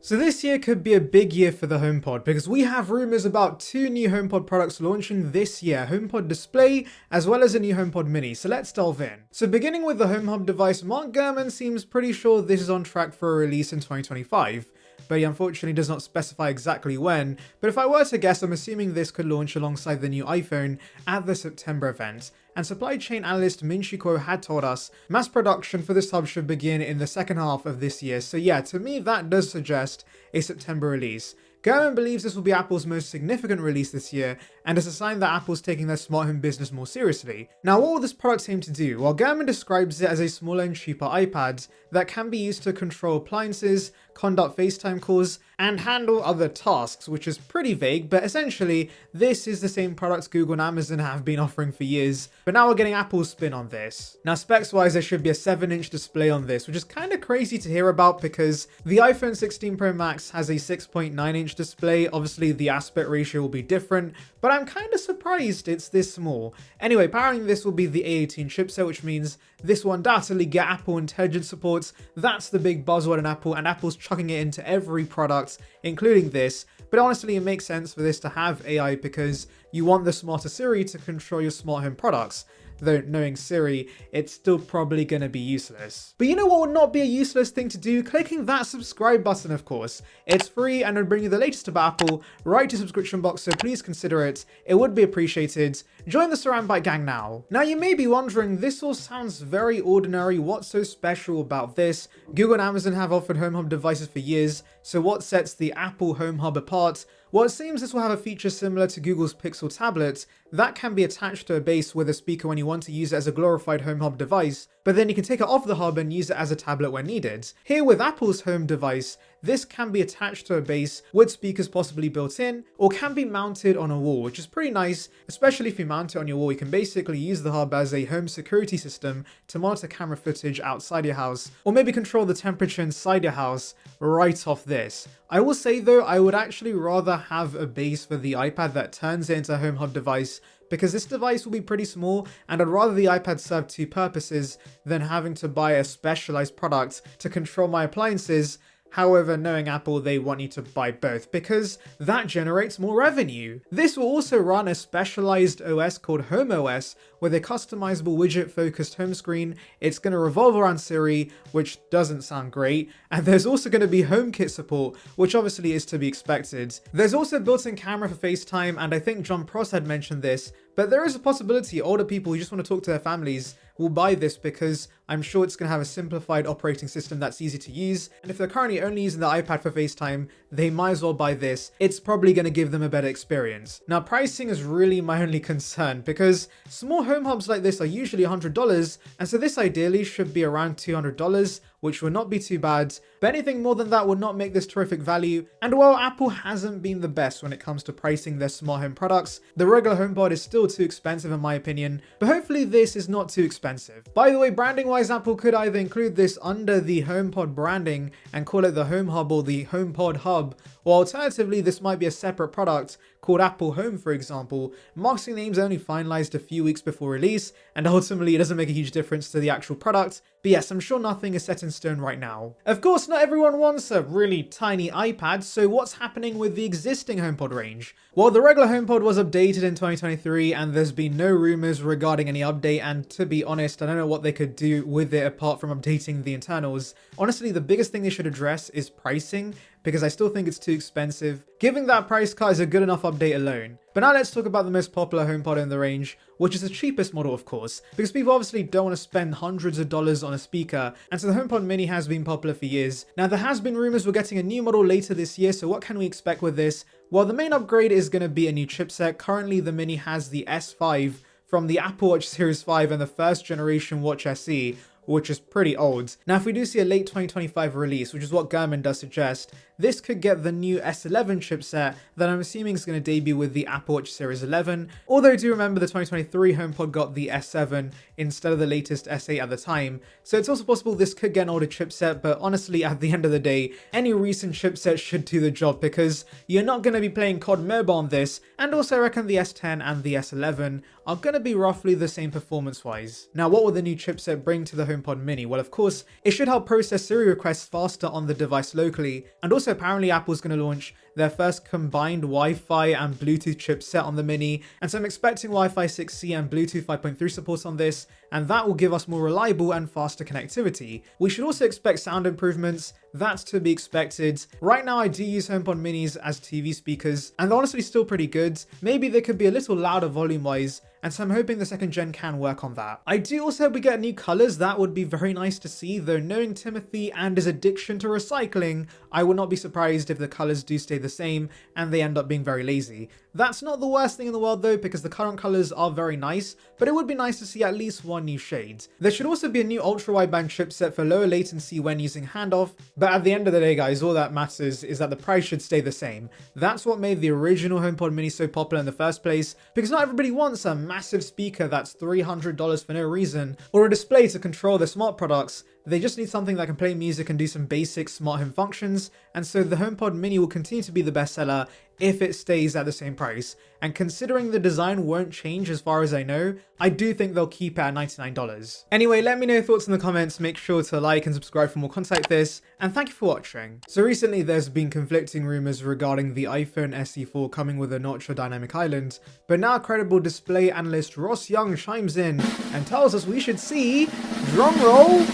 So this year could be a big year for the HomePod because we have rumours about 2 new HomePod products launching this year, HomePod Display as well as a new HomePod Mini, so let's delve in. So beginning with the Home Hub device, Mark Gurman seems pretty sure this is on track for a release in 2025, but he unfortunately does not specify exactly when, but if I were to guess, I'm assuming this could launch alongside the new iPhone at the September event. And supply chain analyst Minchiko had told us mass production for this hub should begin in the second half of this year. So yeah, to me that does suggest a September release. Gurman believes this will be Apple's most significant release this year, and is a sign that Apple's taking their smart home business more seriously. Now, what will this product aim to do? Well, Gurman describes it as a smaller and cheaper iPad that can be used to control appliances, conduct FaceTime calls, and handle other tasks, which is pretty vague, but essentially, this is the same product Google and Amazon have been offering for years, but now we're getting Apple's spin on this. Now, specs-wise, there should be a 7-inch display on this, which is kind of crazy to hear about because the iPhone 16 Pro Max has a 6.9-inch display. Obviously, the aspect ratio will be different, but I'm kind of surprised it's this small. Anyway, powering this will be the A18 chipset, which means this will undoubtedly get Apple Intelligence support. That's the big buzzword in Apple, and Apple's chucking it into every product, including this. But honestly, it makes sense for this to have AI because you want the smarter Siri to control your smart home products. Though knowing Siri, it's still probably going to be useless. But you know what would not be a useless thing to do? Clicking that subscribe button, of course. It's free and it'll bring you the latest about Apple right to subscription box, so please consider it. It would be appreciated. Join the Saranbyte gang now. Now you may be wondering, this all sounds very ordinary. What's so special about this? Google and Amazon have offered Home Hub devices for years, so what sets the Apple Home Hub apart? Well, it seems this will have a feature similar to Google's Pixel tablet that can be attached to a base with a speaker when you want to use it as a glorified Home Hub device, but then you can take it off the hub and use it as a tablet when needed. Here with Apple's home device, this can be attached to a base with speakers possibly built in, or can be mounted on a wall, which is pretty nice, especially if you mount it on your wall. You can basically use the hub as a home security system to monitor camera footage outside your house, or maybe control the temperature inside your house right off this. I will say though, I would actually rather have a base for the iPad that turns it into a Home Hub device, because this device will be pretty small and I'd rather the iPad serve 2 purposes than having to buy a specialized product to control my appliances. However, knowing Apple, they want you to buy both because that generates more revenue. This will also run a specialized OS called HomeOS with a customizable widget-focused home screen. It's going to revolve around Siri, which doesn't sound great, and there's also going to be HomeKit support, which obviously is to be expected. There's also built-in camera for FaceTime, and I think John Pross had mentioned this, but there is a possibility older people who just want to talk to their families will buy this because I'm sure it's going to have a simplified operating system that's easy to use, and if they're currently only using the iPad for FaceTime, they might as well buy this. It's probably going to give them a better experience. Now, pricing is really my only concern because small home hubs like this are usually $100, and so this ideally should be around $200, which would not be too bad, but anything more than that would not make this terrific value. And while Apple hasn't been the best when it comes to pricing their smart home products, the regular HomePod is still too expensive in my opinion, but hopefully this is not too expensive. By the way, branding wise, Apple could either include this under the HomePod branding and call it the Home Hub or the HomePod Hub, or alternatively this might be a separate product called Apple Home, for example. Marketing names are only finalized a few weeks before release, and ultimately it doesn't make a huge difference to the actual product, but yes, I'm sure nothing is set in stone right now. Of course, not everyone wants a really tiny iPad, so what's happening with the existing HomePod range? Well, the regular HomePod was updated in 2023, and there's been no rumors regarding any update, and to be honest, I don't know what they could do with it apart from updating the internals. Honestly, the biggest thing they should address is pricing, because I still think it's too expensive. Giving that price cut is a good enough update alone. But now let's talk about the most popular HomePod in the range, which is the cheapest model of course, because people obviously don't want to spend hundreds of dollars on a speaker, and so the HomePod Mini has been popular for years. Now there has been rumors we're getting a new model later this year, so what can we expect with this? Well, the main upgrade is going to be a new chipset. Currently the Mini has the S5 from the Apple Watch Series 5 and the first generation Watch SE, which is pretty old. Now, if we do see a late 2025 release, which is what Gurman does suggest, this could get the new S11 chipset that I'm assuming is going to debut with the Apple Watch Series 11. Although do remember the 2023 HomePod got the S7 instead of the latest S8 at the time, so it's also possible this could get an older chipset, but honestly at the end of the day, any recent chipset should do the job because you're not going to be playing COD Mobile on this, and also I reckon the S10 and the S11 are going to be roughly the same performance wise. Now, what will the new chipset bring to the HomePod HomePod mini? Well, of course, it should help process Siri requests faster on the device locally, and also apparently Apple's going to launch their first combined Wi-Fi and Bluetooth chipset on the mini, and so I'm expecting Wi-Fi 6E and Bluetooth 5.3 support on this, and that will give us more reliable and faster connectivity. We should also expect sound improvements, that's to be expected. Right now I do use HomePod minis as TV speakers, and they're honestly still pretty good. Maybe they could be a little louder volume-wise, and so I'm hoping the second gen can work on that. I do also hope we get new colors, that would be very nice to see, though knowing Timothy and his addiction to recycling, I would not be surprised if the colors do stay the same and they end up being very lazy. That's not the worst thing in the world though, because the current colors are very nice, but it would be nice to see at least one new shade. There should also be a new ultra-wideband chipset for lower latency when using handoff, but at the end of the day guys, all that matters is that the price should stay the same. That's what made the original HomePod mini so popular in the first place, because not everybody wants a massive speaker that's $300 for no reason, or a display to control their smart products. They just need something that can play music and do some basic smart home functions, and so the HomePod mini will continue to be the bestseller if it stays at the same price. And considering the design won't change as far as I know, I do think they'll keep it at $99. Anyway, let me know your thoughts in the comments, make sure to like and subscribe for more content like this, and thank you for watching. So recently there's been conflicting rumors regarding the iPhone SE4 coming with a notch or dynamic island, but now credible display analyst Ross Young chimes in and tells us we should see, drumroll,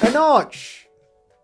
a notch.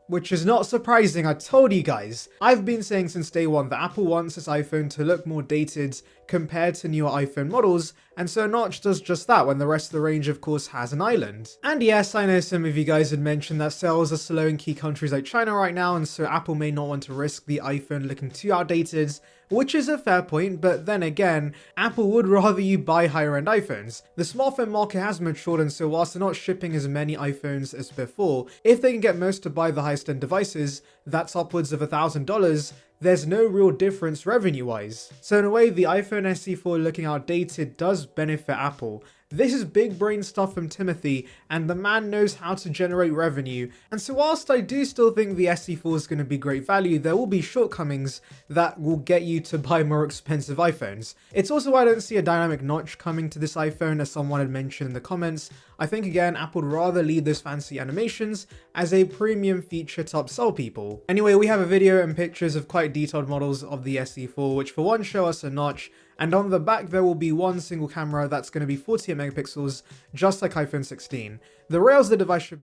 Which is not surprising, I told you guys. I've been saying since day one that Apple wants its iPhone to look more dated compared to newer iPhone models, and so a notch does just that when the rest of the range of course has an island. And yes, I know some of you guys had mentioned that sales are slow in key countries like China right now, and so Apple may not want to risk the iPhone looking too outdated, which is a fair point, but then again, Apple would rather you buy higher end iPhones. The smartphone market has matured, and so whilst they're not shipping as many iPhones as before, if they can get most to buy the highest end devices, that's upwards of $1,000, there's no real difference revenue-wise. So in a way, the iPhone SE4 looking outdated does benefit Apple. This is big brain stuff from Timothy, and the man knows how to generate revenue. And so whilst I do still think the SE4 is going to be great value, there will be shortcomings that will get you to buy more expensive iPhones. It's also why I don't see a dynamic notch coming to this iPhone, as someone had mentioned in the comments. I think again, Apple would rather leave those fancy animations as a premium feature to upsell people. Anyway, we have a video and pictures of quite detailed models of the SE4, which for one show us a notch, and on the back there will be one single camera that's going to be 48 megapixels, just like iPhone 16. The rails of the device should